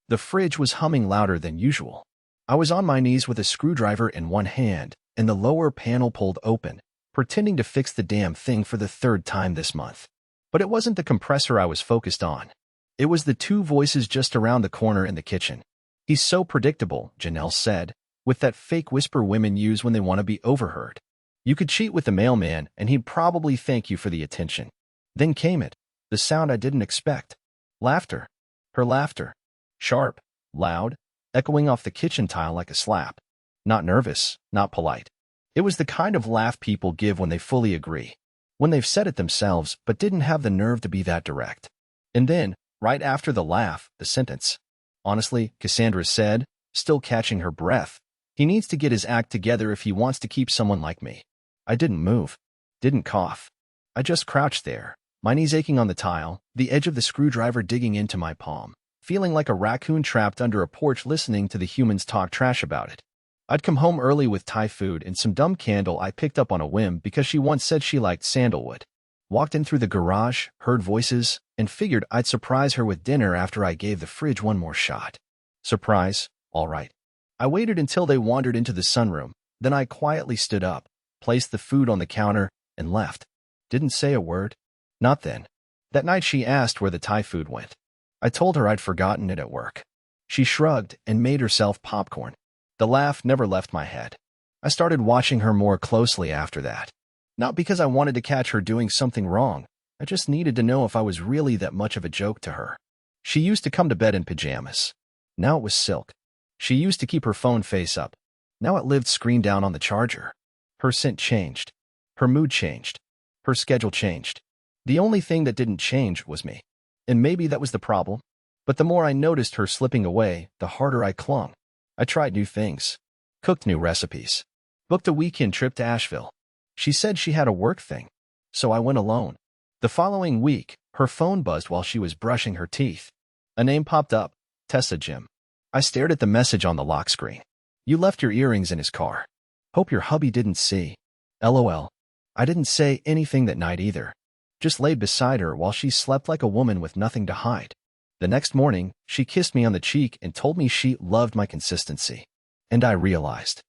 The fridge was humming louder than usual. I was on my knees with a screwdriver in one hand and the lower panel pulled open, pretending to fix the damn thing for the third time this month. But it wasn't the compressor I was focused on. It was the two voices just around the corner in the kitchen. "He's so predictable," Janelle said, with that fake whisper women use when they want to be overheard. "You could cheat with the mailman, and he'd probably thank you for the attention." Then came it, the sound I didn't expect. Laughter. Her laughter. Sharp, loud, echoing off the kitchen tile like a slap. Not nervous, not polite. It was the kind of laugh people give when they fully agree, when they've said it themselves but didn't have the nerve to be that direct. And then, right after the laugh, the sentence. "Honestly," Cassandra said, still catching her breath, "he needs to get his act together if he wants to keep someone like me." I didn't move, didn't cough. I just crouched there, my knees aching on the tile, the edge of the screwdriver digging into my palm, feeling like a raccoon trapped under a porch listening to the humans talk trash about it. I'd come home early with Thai food and some dumb candle I picked up on a whim because she once said she liked sandalwood. Walked in through the garage, heard voices, and figured I'd surprise her with dinner after I gave the fridge one more shot. Surprise, all right. I waited until they wandered into the sunroom, then I quietly stood up, placed the food on the counter, and left. Didn't say a word. Not then. That night she asked where the Thai food went. I told her I'd forgotten it at work. She shrugged and made herself popcorn. The laugh never left my head. I started watching her more closely after that. Not because I wanted to catch her doing something wrong. I just needed to know if I was really that much of a joke to her. She used to come to bed in pajamas. Now it was silk. She used to keep her phone face up. Now it lived screen down on the charger. Her scent changed. Her mood changed. Her schedule changed. The only thing that didn't change was me. And maybe that was the problem. But the more I noticed her slipping away, the harder I clung. I tried new things. Cooked new recipes. Booked a weekend trip to Asheville. She said she had a work thing. So I went alone. The following week, her phone buzzed while she was brushing her teeth. A name popped up. Tessa Jim. I stared at the message on the lock screen. "You left your earrings in his car. Hope your hubby didn't see." LOL. I didn't say anything that night either. Just laid beside her while she slept like a woman with nothing to hide. The next morning, she kissed me on the cheek and told me she loved my consistency. And I realized.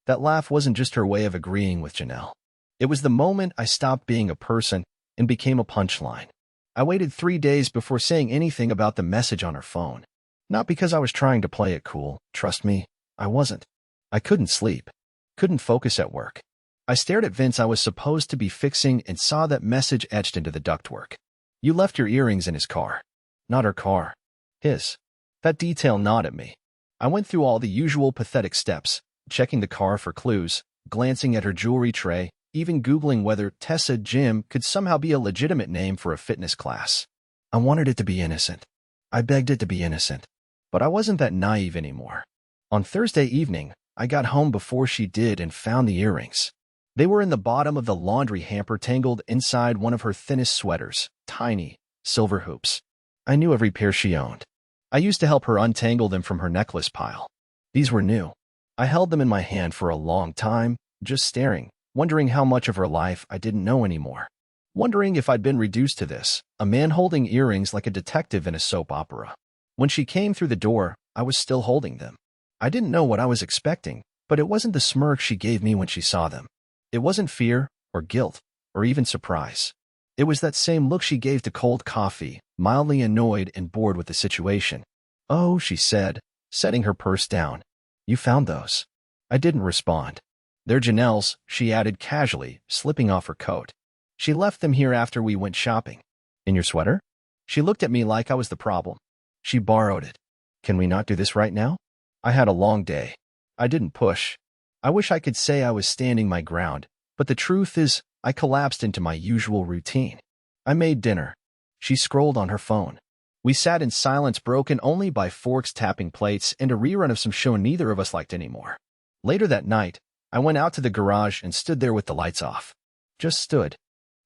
That laugh wasn't just her way of agreeing with Janelle. It was the moment I stopped being a person and became a punchline. I waited 3 days before saying anything about the message on her phone. Not because I was trying to play it cool, trust me, I wasn't. I couldn't sleep. Couldn't focus at work. I stared at vents I was supposed to be fixing and saw that message etched into the ductwork. "You left your earrings in his car." Not her car. His. That detail gnawed at me. I went through all the usual pathetic steps, checking the car for clues, glancing at her jewelry tray, even Googling whether Tessa Jim could somehow be a legitimate name for a fitness class. I wanted it to be innocent. I begged it to be innocent. But I wasn't that naive anymore. On Thursday evening, I got home before she did and found the earrings. They were in the bottom of the laundry hamper tangled inside one of her thinnest sweaters, tiny, silver hoops. I knew every pair she owned. I used to help her untangle them from her necklace pile. These were new. I held them in my hand for a long time, just staring, wondering how much of her life I didn't know anymore. Wondering if I'd been reduced to this, a man holding earrings like a detective in a soap opera. When she came through the door, I was still holding them. I didn't know what I was expecting, but it wasn't the smirk she gave me when she saw them. It wasn't fear, or guilt, or even surprise. It was that same look she gave to cold coffee, mildly annoyed and bored with the situation. "Oh," she said, setting her purse down. "You found those." I didn't respond. "They're Janelle's," she added casually, slipping off her coat. "She left them here after we went shopping." "In your sweater?" She looked at me like I was the problem. "She borrowed it." "Can we not do this right now?" I had a long day. I didn't push. I wish I could say I was standing my ground, but the truth is, I collapsed into my usual routine. I made dinner. She scrolled on her phone. We sat in silence broken only by forks tapping plates and a rerun of some show neither of us liked anymore. Later that night, I went out to the garage and stood there with the lights off. Just stood.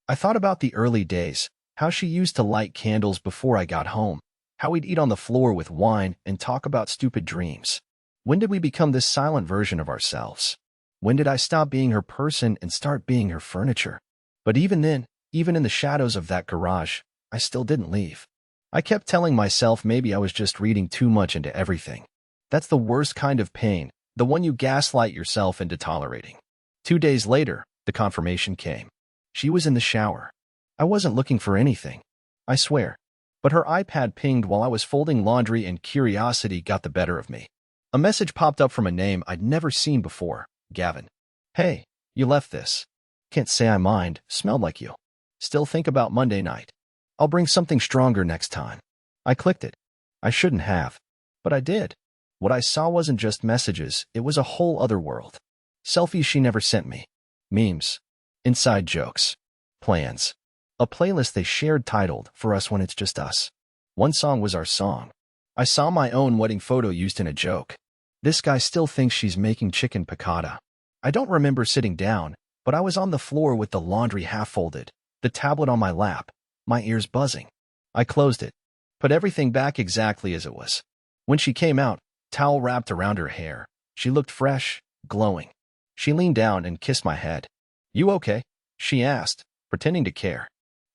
I thought about the early days, how she used to light candles before I got home, how we'd eat on the floor with wine and talk about stupid dreams. When did we become this silent version of ourselves? When did I stop being her person and start being her furniture? But even then, even in the shadows of that garage, I still didn't leave. I kept telling myself maybe I was just reading too much into everything. That's the worst kind of pain, the one you gaslight yourself into tolerating. 2 days later, the confirmation came. She was in the shower. I wasn't looking for anything, I swear. But her iPad pinged while I was folding laundry and curiosity got the better of me. A message popped up from a name I'd never seen before, Gavin. Hey, you left this. Can't say I mind, smelled like you. Still think about Monday night. I'll bring something stronger next time. I clicked it. I shouldn't have, but I did. What I saw wasn't just messages, it was a whole other world. Selfies she never sent me. Memes. Inside jokes. Plans. A playlist they shared titled, For Us When It's Just Us. One song was our song. I saw my own wedding photo used in a joke. This guy still thinks she's making chicken piccata. I don't remember sitting down, but I was on the floor with the laundry half folded, the tablet on my lap, my ears buzzing. I closed it, put everything back exactly as it was. When she came out, towel wrapped around her hair, she looked fresh, glowing. She leaned down and kissed my head. You okay? She asked, pretending to care.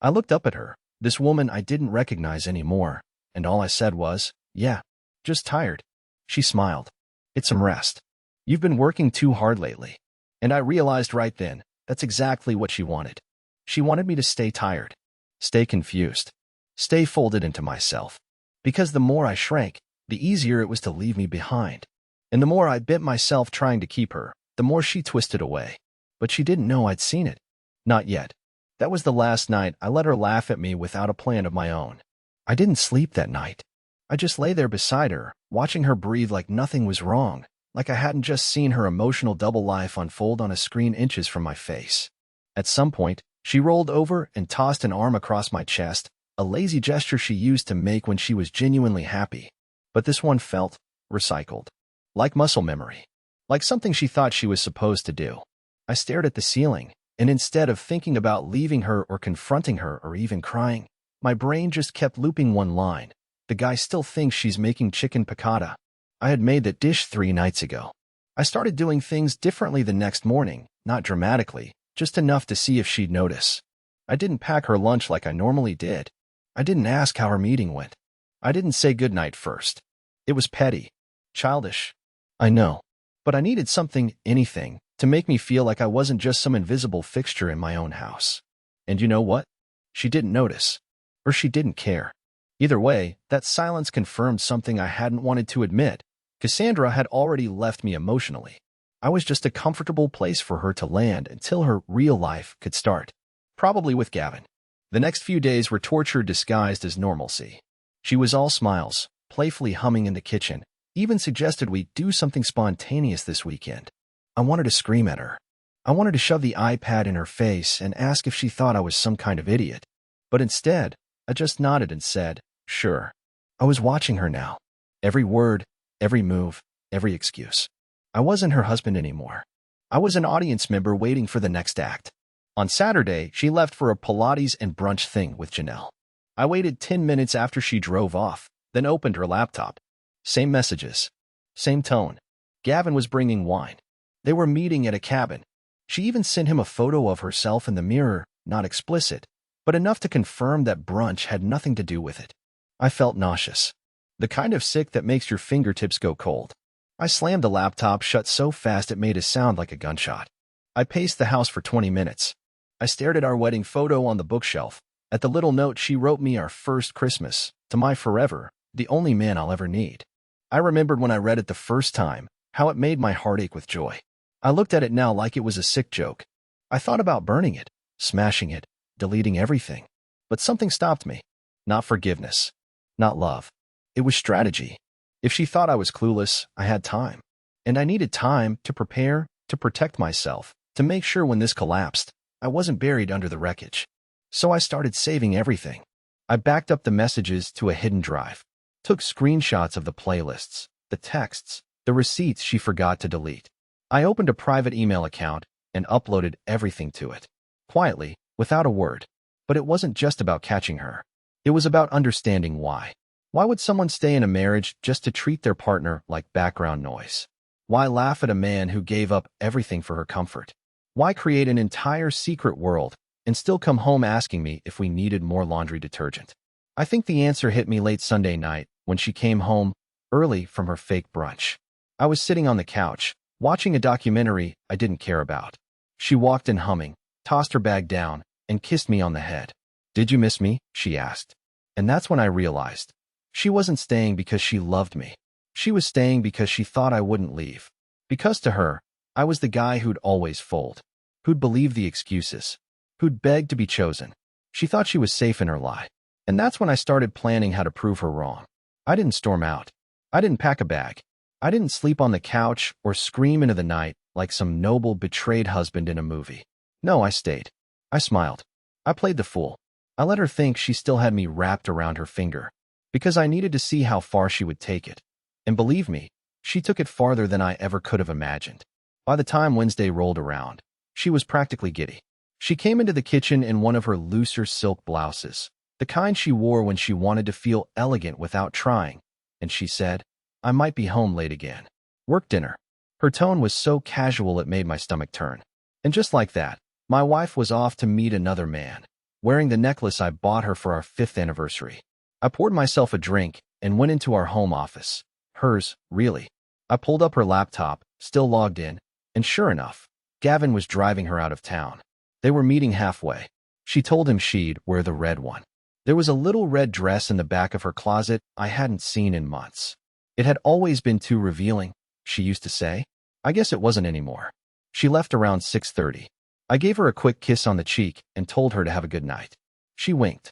I looked up at her, this woman I didn't recognize anymore, and all I said was, yeah, just tired. She smiled. It's some rest. You've been working too hard lately. And I realized right then, that's exactly what she wanted. She wanted me to stay tired, stay confused, stay folded into myself. Because the more I shrank, the easier it was to leave me behind. And the more I bit myself trying to keep her, the more she twisted away. But she didn't know I'd seen it. Not yet. That was the last night I let her laugh at me without a plan of my own. I didn't sleep that night. I just lay there beside her, watching her breathe like nothing was wrong, like I hadn't just seen her emotional double life unfold on a screen inches from my face. At some point, she rolled over and tossed an arm across my chest, a lazy gesture she used to make when she was genuinely happy. But this one felt recycled. Like muscle memory. Like something she thought she was supposed to do. I stared at the ceiling, and instead of thinking about leaving her or confronting her or even crying, my brain just kept looping one line. The guy still thinks she's making chicken piccata. I had made that dish 3 nights ago. I started doing things differently the next morning, not dramatically, just enough to see if she'd notice. I didn't pack her lunch like I normally did. I didn't ask how her meeting went. I didn't say goodnight first. It was petty. Childish. I know. But I needed something, anything, to make me feel like I wasn't just some invisible fixture in my own house. And you know what? She didn't notice. Or she didn't care. Either way, that silence confirmed something I hadn't wanted to admit. Cassandra had already left me emotionally. I was just a comfortable place for her to land until her real life could start. Probably with Gavin. The next few days were torture disguised as normalcy. She was all smiles, playfully humming in the kitchen, even suggested we do something spontaneous this weekend. I wanted to scream at her. I wanted to shove the iPad in her face and ask if she thought I was some kind of idiot. But instead, I just nodded and said, sure. I was watching her now. Every word, every move, every excuse. I wasn't her husband anymore. I was an audience member waiting for the next act. On Saturday, she left for a Pilates and brunch thing with Janelle. I waited 10 minutes after she drove off, then opened her laptop. Same messages. Same tone. Gavin was bringing wine. They were meeting at a cabin. She even sent him a photo of herself in the mirror, not explicit, but enough to confirm that brunch had nothing to do with it. I felt nauseous. The kind of sick that makes your fingertips go cold. I slammed the laptop shut so fast it made a sound like a gunshot. I paced the house for 20 minutes. I stared at our wedding photo on the bookshelf, at the little note she wrote me our first Christmas, to my forever, the only man I'll ever need. I remembered when I read it the first time, how it made my heart ache with joy. I looked at it now like it was a sick joke. I thought about burning it, smashing it, deleting everything. But something stopped me. Not forgiveness. Not love. It was strategy. If she thought I was clueless, I had time. And I needed time to prepare, to protect myself, to make sure when this collapsed, I wasn't buried under the wreckage. So I started saving everything. I backed up the messages to a hidden drive. Took screenshots of the playlists, the texts, the receipts she forgot to delete. I opened a private email account and uploaded everything to it. Quietly, without a word. But it wasn't just about catching her. It was about understanding why. Why would someone stay in a marriage just to treat their partner like background noise? Why laugh at a man who gave up everything for her comfort? Why create an entire secret world and still come home asking me if we needed more laundry detergent? I think the answer hit me late Sunday night when she came home early from her fake brunch. I was sitting on the couch, watching a documentary I didn't care about. She walked in humming, tossed her bag down, and kissed me on the head. "Did you miss me?" she asked. And that's when I realized. She wasn't staying because she loved me. She was staying because she thought I wouldn't leave. Because to her, I was the guy who'd always fold, who'd believe the excuses, who'd beg to be chosen. She thought she was safe in her lie. And that's when I started planning how to prove her wrong. I didn't storm out. I didn't pack a bag. I didn't sleep on the couch or scream into the night like some noble betrayed husband in a movie. No, I stayed. I smiled. I played the fool. I let her think she still had me wrapped around her finger, because I needed to see how far she would take it. And believe me, she took it farther than I ever could have imagined. By the time Wednesday rolled around, she was practically giddy. She came into the kitchen in one of her looser silk blouses, the kind she wore when she wanted to feel elegant without trying, and she said, "I might be home late again. Work dinner." Her tone was so casual it made my stomach turn. And just like that, my wife was off to meet another man, wearing the necklace I bought her for our 5th anniversary. I poured myself a drink and went into our home office. Hers, really. I pulled up her laptop, still logged in, and sure enough, Gavin was driving her out of town. They were meeting halfway. She told him she'd wear the red one. There was a little red dress in the back of her closet I hadn't seen in months. It had always been too revealing, she used to say. I guess it wasn't anymore. She left around 6:30. I gave her a quick kiss on the cheek and told her to have a good night. She winked,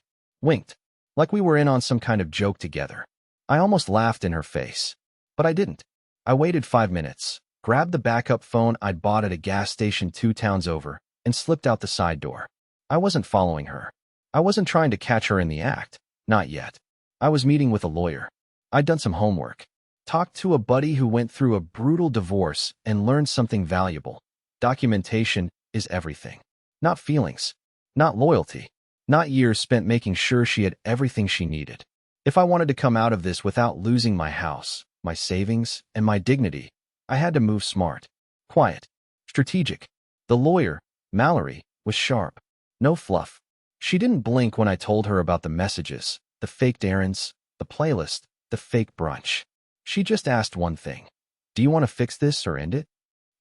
like we were in on some kind of joke together. I almost laughed in her face, but I didn't. I waited 5 minutes, grabbed the backup phone I'd bought at a gas station 2 towns over, and slipped out the side door. I wasn't following her. I wasn't trying to catch her in the act. Not yet. I was meeting with a lawyer. I'd done some homework. Talked to a buddy who went through a brutal divorce and learned something valuable. Documentation is everything. Not feelings. Not loyalty. Not years spent making sure she had everything she needed. If I wanted to come out of this without losing my house, my savings, and my dignity, I had to move smart, quiet, strategic. The lawyer, Mallory, was sharp. No fluff. She didn't blink when I told her about the messages, the faked errands, the playlist, the fake brunch. She just asked one thing. "Do you want to fix this or end it?"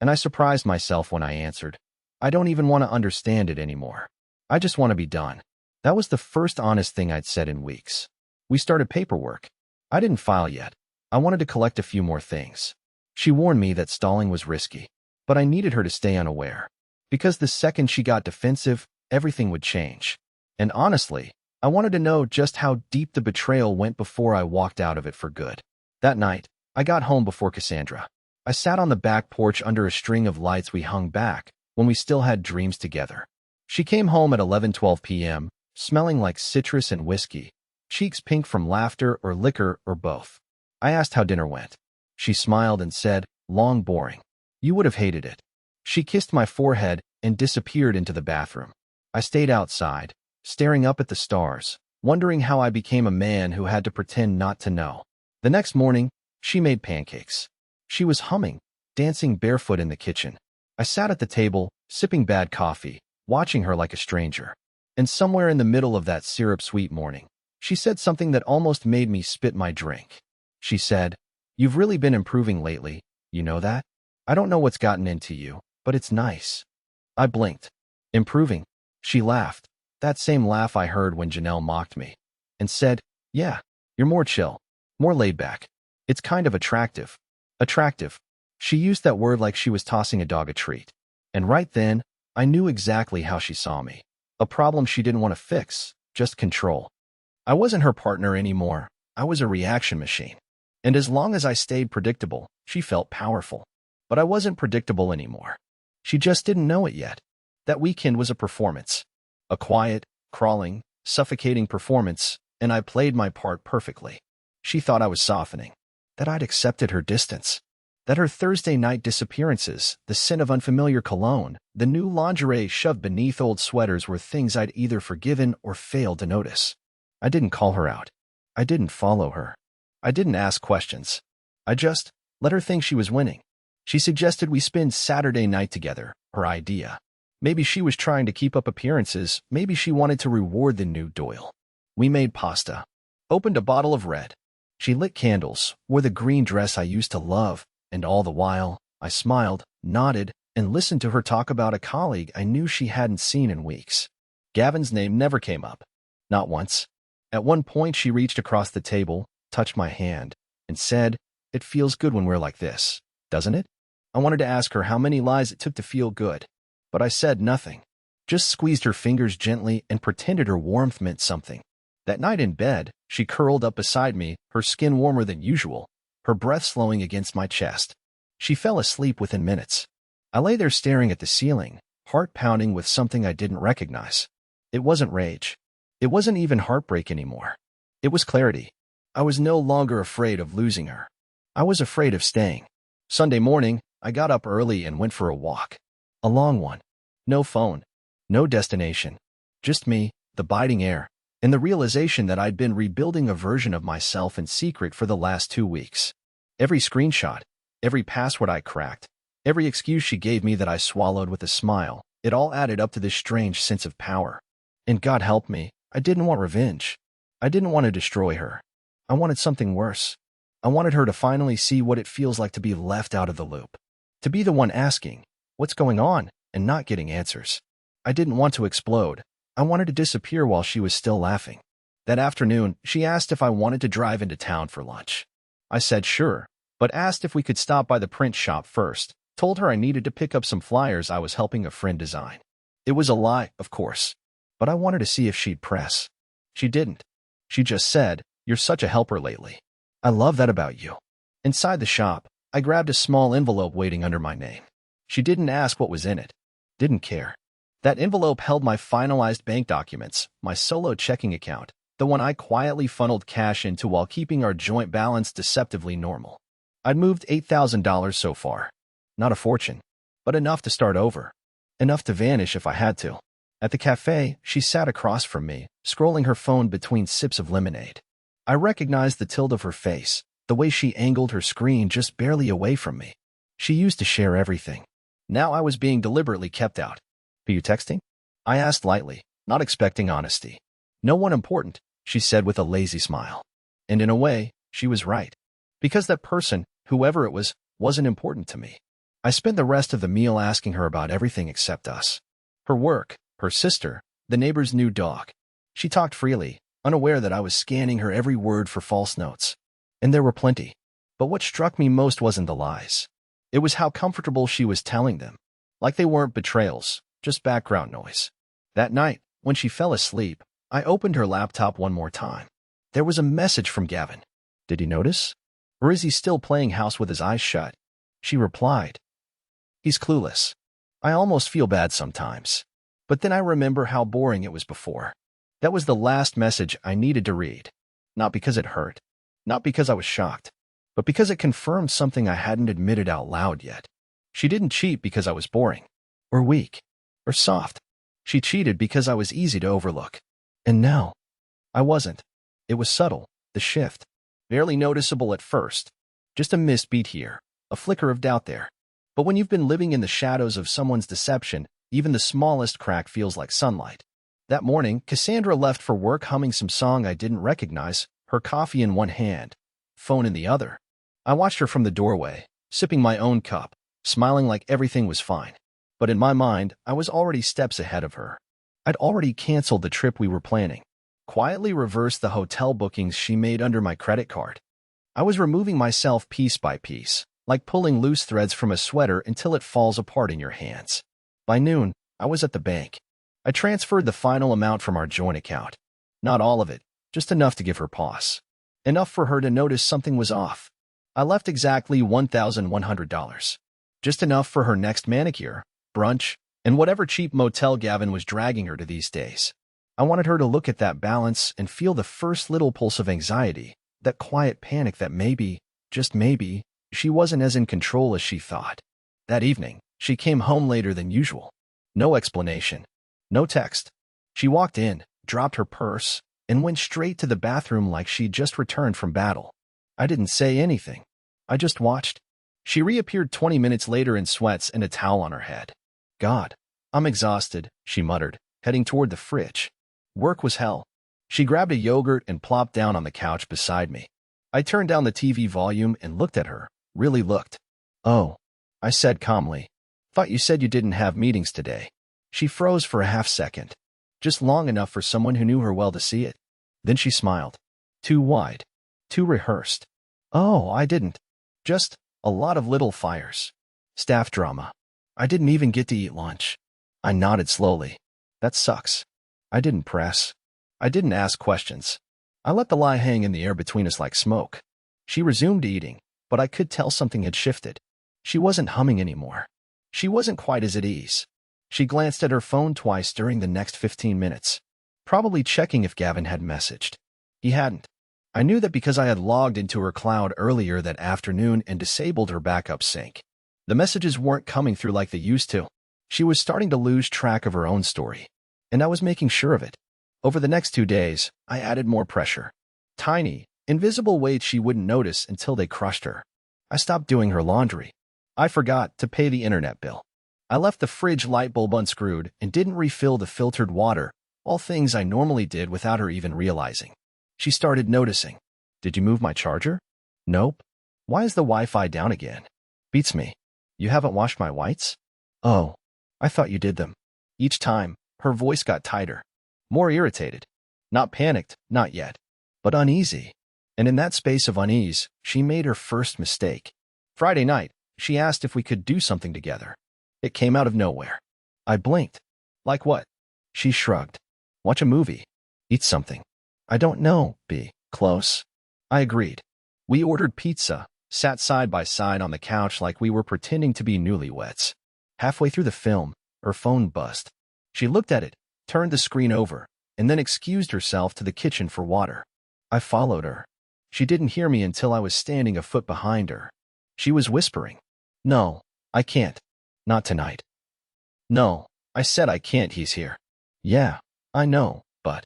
And I surprised myself when I answered, "I don't even want to understand it anymore. I just want to be done." That was the first honest thing I'd said in weeks. We started paperwork. I didn't file yet. I wanted to collect a few more things. She warned me that stalling was risky, but I needed her to stay unaware. Because the second she got defensive, everything would change. And honestly, I wanted to know just how deep the betrayal went before I walked out of it for good. That night, I got home before Cassandra. I sat on the back porch under a string of lights we hung back when we still had dreams together. She came home at 11:12 p.m., smelling like citrus and whiskey, cheeks pink from laughter or liquor or both. I asked how dinner went. She smiled and said, "Long, boring. You would have hated it." She kissed my forehead and disappeared into the bathroom. I stayed outside, staring up at the stars, wondering how I became a man who had to pretend not to know. The next morning, she made pancakes. She was humming, dancing barefoot in the kitchen. I sat at the table, sipping bad coffee, watching her like a stranger. And somewhere in the middle of that syrup-sweet morning, she said something that almost made me spit my drink. She said, "You've really been improving lately, you know that? I don't know what's gotten into you, but it's nice." I blinked. "Improving?" She laughed, that same laugh I heard when Janelle mocked me, and said, "Yeah, you're more chill, more laid back. It's kind of attractive." Attractive. She used that word like she was tossing a dog a treat. And right then, I knew exactly how she saw me. A problem she didn't want to fix, just control. I wasn't her partner anymore. I was a reaction machine. And as long as I stayed predictable, she felt powerful. But I wasn't predictable anymore. She just didn't know it yet. That weekend was a performance. A quiet, crawling, suffocating performance, and I played my part perfectly. She thought I was softening, that I'd accepted her distance, that her Thursday night disappearances, the scent of unfamiliar cologne, the new lingerie shoved beneath old sweaters were things I'd either forgiven or failed to notice. I didn't call her out. I didn't follow her. I didn't ask questions. I just let her think she was winning. She suggested we spend Saturday night together, her idea. Maybe she was trying to keep up appearances. Maybe she wanted to reward the new Doyle. We made pasta, opened a bottle of red. She lit candles, wore the green dress I used to love, and all the while, I smiled, nodded, and listened to her talk about a colleague I knew she hadn't seen in weeks. Gavin's name never came up. Not once. At one point, she reached across the table, touched my hand, and said, "It feels good when we're like this, doesn't it?" I wanted to ask her how many lies it took to feel good, but I said nothing. Just squeezed her fingers gently and pretended her warmth meant something. That night in bed, she curled up beside me, her skin warmer than usual, her breath slowing against my chest. She fell asleep within minutes. I lay there staring at the ceiling, heart pounding with something I didn't recognize. It wasn't rage. It wasn't even heartbreak anymore. It was clarity. I was no longer afraid of losing her. I was afraid of staying. Sunday morning, I got up early and went for a walk. A long one. No phone. No destination. Just me, the biting air, and the realization that I'd been rebuilding a version of myself in secret for the last 2 weeks. Every screenshot, every password I cracked, every excuse she gave me that I swallowed with a smile, it all added up to this strange sense of power. And God help me, I didn't want revenge. I didn't want to destroy her. I wanted something worse. I wanted her to finally see what it feels like to be left out of the loop. To be the one asking, "What's going on?" and not getting answers. I didn't want to explode. I wanted to disappear while she was still laughing. That afternoon, she asked if I wanted to drive into town for lunch. I said sure, but asked if we could stop by the print shop first. Told her I needed to pick up some flyers I was helping a friend design. It was a lie, of course, but I wanted to see if she'd press. She didn't. She just said, "You're such a helper lately. I love that about you." Inside the shop, I grabbed a small envelope waiting under my name. She didn't ask what was in it. Didn't care. That envelope held my finalized bank documents, my solo checking account, the one I quietly funneled cash into while keeping our joint balance deceptively normal. I'd moved $8,000 so far. Not a fortune, but enough to start over. Enough to vanish if I had to. At the cafe, she sat across from me, scrolling her phone between sips of lemonade. I recognized the tilt of her face, the way she angled her screen just barely away from me. She used to share everything. Now I was being deliberately kept out. "Are you texting?" I asked lightly, not expecting honesty. "No one important," she said with a lazy smile. And in a way, she was right. Because that person, whoever it was, wasn't important to me. I spent the rest of the meal asking her about everything except us. Her work, her sister, the neighbor's new dog. She talked freely, unaware that I was scanning her every word for false notes. And there were plenty. But what struck me most wasn't the lies. It was how comfortable she was telling them. Like they weren't betrayals, just background noise. That night, when she fell asleep, I opened her laptop one more time. There was a message from Gavin. "Did he notice? Or is he still playing house with his eyes shut?" She replied, "He's clueless. I almost feel bad sometimes. But then I remember how boring it was before." That was the last message I needed to read. Not because it hurt. Not because I was shocked. But because it confirmed something I hadn't admitted out loud yet. She didn't cheat because I was boring. Or weak. Or soft. She cheated because I was easy to overlook. And now, I wasn't. It was subtle, the shift. Barely noticeable at first. Just a missed beat here. A flicker of doubt there. But when you've been living in the shadows of someone's deception, even the smallest crack feels like sunlight. That morning, Cassandra left for work humming some song I didn't recognize, her coffee in one hand, phone in the other. I watched her from the doorway, sipping my own cup, smiling like everything was fine. But in my mind, I was already steps ahead of her. I'd already canceled the trip we were planning, quietly reversed the hotel bookings she made under my credit card. I was removing myself piece by piece, like pulling loose threads from a sweater until it falls apart in your hands. By noon, I was at the bank. I transferred the final amount from our joint account. Not all of it, just enough to give her pause. Enough for her to notice something was off. I left exactly $1,100. Just enough for her next manicure, brunch, and whatever cheap motel Gavin was dragging her to these days. I wanted her to look at that balance and feel the first little pulse of anxiety, that quiet panic that maybe, just maybe, she wasn't as in control as she thought. That evening, she came home later than usual. No explanation. No text. She walked in, dropped her purse, and went straight to the bathroom like she'd just returned from battle. I didn't say anything. I just watched. She reappeared 20 minutes later in sweats and a towel on her head. "God, I'm exhausted," she muttered, heading toward the fridge. Work was hell. She grabbed a yogurt and plopped down on the couch beside me. I turned down the TV volume and looked at her, really looked. "Oh," I said calmly. "Thought you said you didn't have meetings today." She froze for a half-second, just long enough for someone who knew her well to see it. Then she smiled. Too wide. Too rehearsed. "Oh, I didn't. Just a lot of little fires. Staff drama. I didn't even get to eat lunch." I nodded slowly. "That sucks." I didn't press. I didn't ask questions. I let the lie hang in the air between us like smoke. She resumed eating, but I could tell something had shifted. She wasn't humming anymore. She wasn't quite as at ease. She glanced at her phone twice during the next 15 minutes, probably checking if Gavin had messaged. He hadn't. I knew that because I had logged into her cloud earlier that afternoon and disabled her backup sync. The messages weren't coming through like they used to. She was starting to lose track of her own story, and I was making sure of it. Over the next 2 days, I added more pressure. Tiny, invisible weights she wouldn't notice until they crushed her. I stopped doing her laundry. I forgot to pay the internet bill. I left the fridge light bulb unscrewed and didn't refill the filtered water, all things I normally did without her even realizing. She started noticing. "Did you move my charger?" "Nope." "Why is the Wi-Fi down again?" "Beats me." "You haven't washed my whites?" "Oh, I thought you did them." Each time, her voice got tighter. More irritated. Not panicked, not yet, but uneasy. And in that space of unease, she made her first mistake. Friday night, she asked if we could do something together. It came out of nowhere. I blinked. "Like what?" She shrugged. "Watch a movie. Eat something." "I don't know, be close." I agreed. We ordered pizza, sat side by side on the couch like we were pretending to be newlyweds. Halfway through the film, her phone buzzed. She looked at it, turned the screen over, and then excused herself to the kitchen for water. I followed her. She didn't hear me until I was standing a foot behind her. She was whispering. "No, I can't. Not tonight." "No, I said I can't, he's here." "Yeah, I know, but..."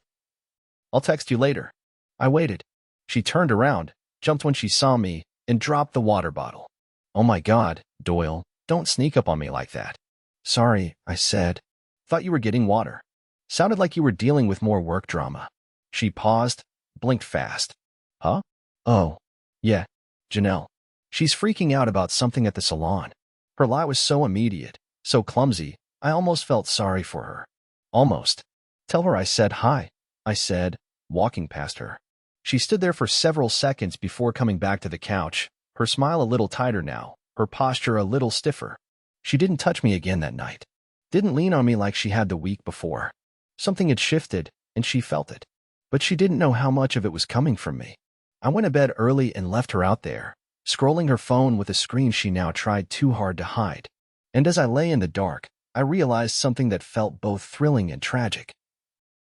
"I'll text you later." I waited. She turned around, jumped when she saw me, and dropped the water bottle. "Oh my God, Doyle, don't sneak up on me like that." "Sorry," I said. "Thought you were getting water. Sounded like you were dealing with more work drama." She paused, blinked fast. "Huh? Oh, yeah, Janelle. She's freaking out about something at the salon." Her lie was so immediate, so clumsy, I almost felt sorry for her. Almost. "Tell her I said hi," I said, walking past her. She stood there for several seconds before coming back to the couch, her smile a little tighter now, her posture a little stiffer. She didn't touch me again that night. Didn't lean on me like she had the week before. Something had shifted, and she felt it. But she didn't know how much of it was coming from me. I went to bed early and left her out there, scrolling her phone with a screen she now tried too hard to hide. And as I lay in the dark, I realized something that felt both thrilling and tragic.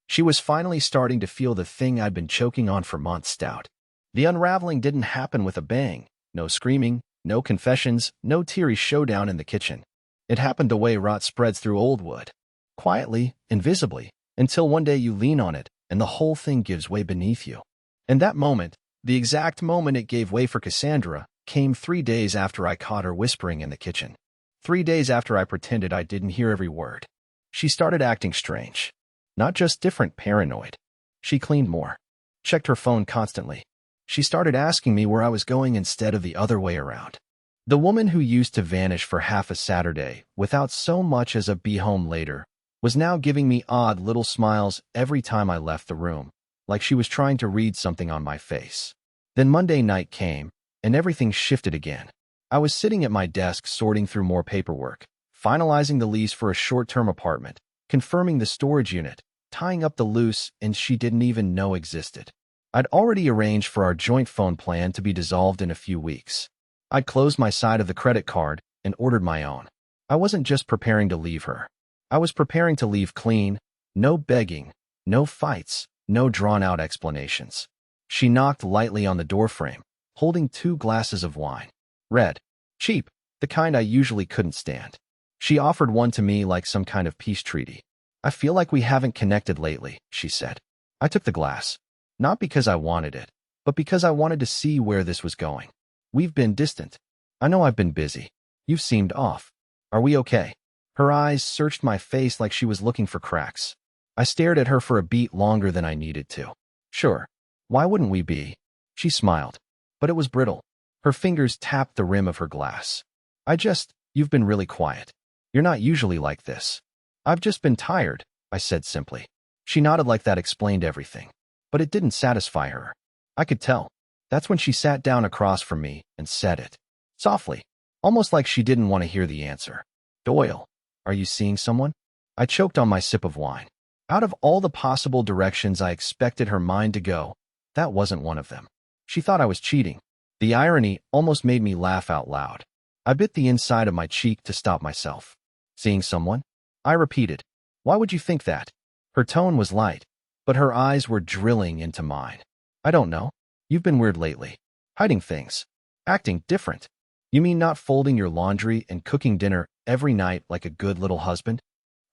She was finally starting to feel the thing I'd been choking on for months stout. The unraveling didn't happen with a bang. No screaming, no confessions, no teary showdown in the kitchen. It happened the way rot spreads through old wood. Quietly, invisibly, until one day you lean on it, and the whole thing gives way beneath you. And that moment, the exact moment it gave way for Cassandra, came 3 days after I caught her whispering in the kitchen. 3 days after I pretended I didn't hear every word. She started acting strange. Not just different, paranoid. She cleaned more. Checked her phone constantly. She started asking me where I was going instead of the other way around. The woman who used to vanish for half a Saturday without so much as a "be home later" was now giving me odd little smiles every time I left the room, like she was trying to read something on my face. Then Monday night came, and everything shifted again. I was sitting at my desk sorting through more paperwork, finalizing the lease for a short-term apartment, confirming the storage unit, tying up the loose ends she didn't even know existed. I'd already arranged for our joint phone plan to be dissolved in a few weeks. I'd closed my side of the credit card and ordered my own. I wasn't just preparing to leave her. I was preparing to leave clean, no begging, no fights, no drawn-out explanations. She knocked lightly on the doorframe, holding 2 glasses of wine. Red. Cheap, the kind I usually couldn't stand. She offered one to me like some kind of peace treaty. "I feel like we haven't connected lately," she said. I took the glass. Not because I wanted it, but because I wanted to see where this was going. "We've been distant. I know I've been busy. You've seemed off. Are we okay?" Her eyes searched my face like she was looking for cracks. I stared at her for a beat longer than I needed to. Sure. Why wouldn't we be? She smiled. But it was brittle. Her fingers tapped the rim of her glass. You've been really quiet. You're not usually like this. I've just been tired, I said simply. She nodded like that explained everything. But it didn't satisfy her. I could tell. That's when she sat down across from me and said it. Softly. Almost like she didn't want to hear the answer. Doyle, are you seeing someone? I choked on my sip of wine. Out of all the possible directions I expected her mind to go, that wasn't one of them. She thought I was cheating. The irony almost made me laugh out loud. I bit the inside of my cheek to stop myself. Seeing someone? I repeated. Why would you think that? Her tone was light, but her eyes were drilling into mine. I don't know. You've been weird lately. Hiding things. Acting different. You mean not folding your laundry and cooking dinner every night like a good little husband?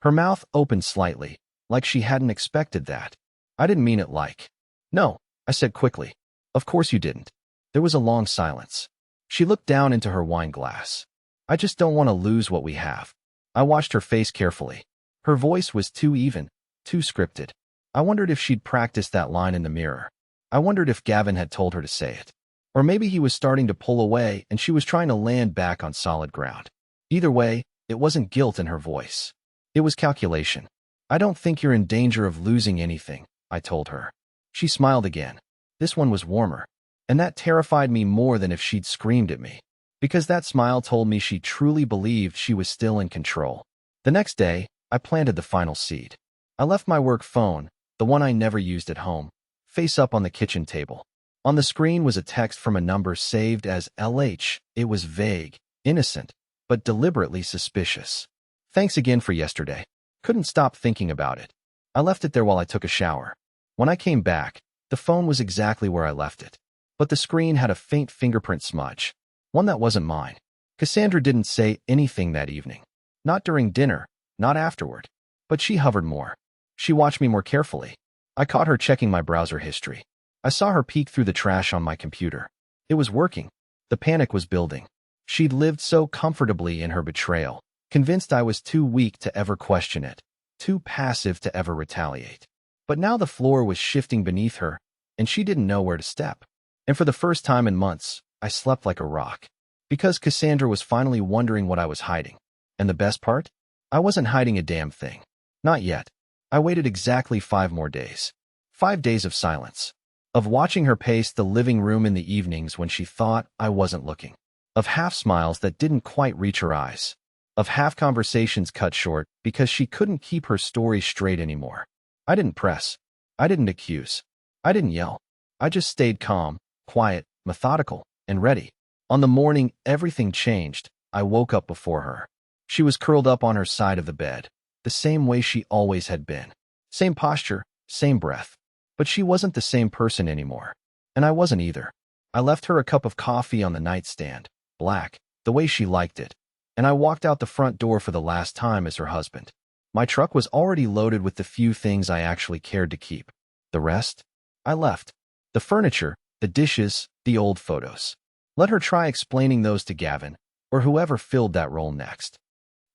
Her mouth opened slightly, like she hadn't expected that. I didn't mean it like. No, I said quickly. Of course you didn't. There was a long silence. She looked down into her wine glass. I just don't want to lose what we have. I watched her face carefully. Her voice was too even, too scripted. I wondered if she'd practiced that line in the mirror. I wondered if Gavin had told her to say it. Or maybe he was starting to pull away and she was trying to land back on solid ground. Either way, it wasn't guilt in her voice. It was calculation. I don't think you're in danger of losing anything, I told her. She smiled again. This one was warmer. And that terrified me more than if she'd screamed at me. Because that smile told me she truly believed she was still in control. The next day, I planted the final seed. I left my work phone, the one I never used at home, face up on the kitchen table. On the screen was a text from a number saved as LH. It was vague, innocent, but deliberately suspicious. Thanks again for yesterday. Couldn't stop thinking about it. I left it there while I took a shower. When I came back, the phone was exactly where I left it. But the screen had a faint fingerprint smudge. One that wasn't mine. Cassandra didn't say anything that evening. Not during dinner, not afterward. But she hovered more. She watched me more carefully. I caught her checking my browser history. I saw her peek through the trash on my computer. It was working. The panic was building. She'd lived so comfortably in her betrayal, convinced I was too weak to ever question it, too passive to ever retaliate. But now the floor was shifting beneath her, and she didn't know where to step. And for the first time in months, I slept like a rock. Because Cassandra was finally wondering what I was hiding. And the best part? I wasn't hiding a damn thing. Not yet. I waited exactly 5 more days. 5 days of silence. Of watching her pace the living room in the evenings when she thought I wasn't looking. Of half smiles that didn't quite reach her eyes. Of half conversations cut short because she couldn't keep her story straight anymore. I didn't press. I didn't accuse. I didn't yell. I just stayed calm, quiet, methodical, and ready. On the morning everything changed, I woke up before her. She was curled up on her side of the bed, the same way she always had been. Same posture, same breath. But she wasn't the same person anymore. And I wasn't either. I left her a cup of coffee on the nightstand, black, the way she liked it. And I walked out the front door for the last time as her husband. My truck was already loaded with the few things I actually cared to keep. The rest? I left. The furniture, the dishes, the old photos. Let her try explaining those to Gavin, or whoever filled that role next.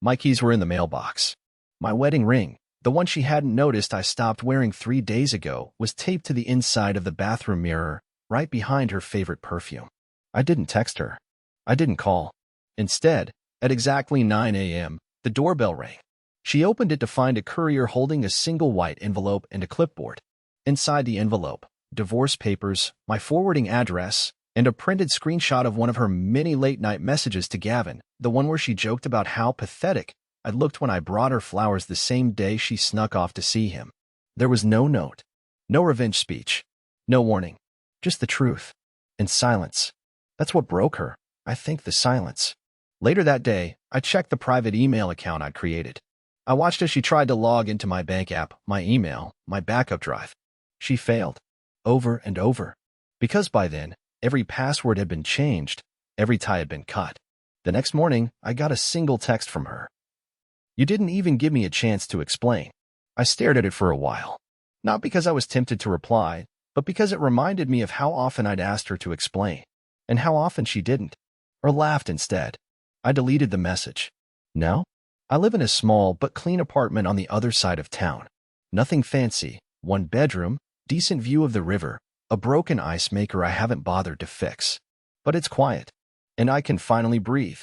My keys were in the mailbox. My wedding ring, the one she hadn't noticed I stopped wearing 3 days ago, was taped to the inside of the bathroom mirror, right behind her favorite perfume. I didn't text her. I didn't call. Instead, at exactly 9 a.m., the doorbell rang. She opened it to find a courier holding a single white envelope and a clipboard. Inside the envelope, divorce papers, my forwarding address, and a printed screenshot of one of her many late-night messages to Gavin, the one where she joked about how pathetic I'd looked when I brought her flowers the same day she snuck off to see him. There was no note, no revenge speech, no warning, just the truth. And silence. That's what broke her, I think, the silence. Later that day, I checked the private email account I'd created. I watched as she tried to log into my bank app, my email, my backup drive. She failed. Over and over. Because by then, every password had been changed, every tie had been cut. The next morning, I got a single text from her. You didn't even give me a chance to explain. I stared at it for a while. Not because I was tempted to reply, but because it reminded me of how often I'd asked her to explain, and how often she didn't, or laughed instead. I deleted the message. No? I live in a small but clean apartment on the other side of town. Nothing fancy, 1 bedroom, decent view of the river, a broken ice maker I haven't bothered to fix. But it's quiet, and I can finally breathe.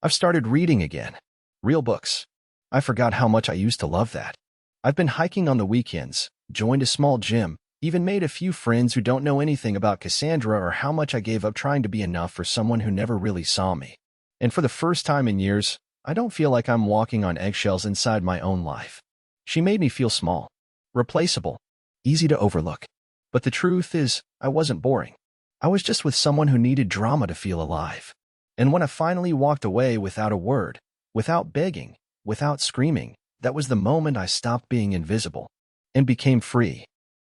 I've started reading again. Real books. I forgot how much I used to love that. I've been hiking on the weekends, joined a small gym, even made a few friends who don't know anything about Cassandra or how much I gave up trying to be enough for someone who never really saw me. And for the first time in years, I don't feel like I'm walking on eggshells inside my own life. She made me feel small, replaceable, easy to overlook. But the truth is, I wasn't boring. I was just with someone who needed drama to feel alive. And when I finally walked away without a word, without begging, without screaming, that was the moment I stopped being invisible and became free.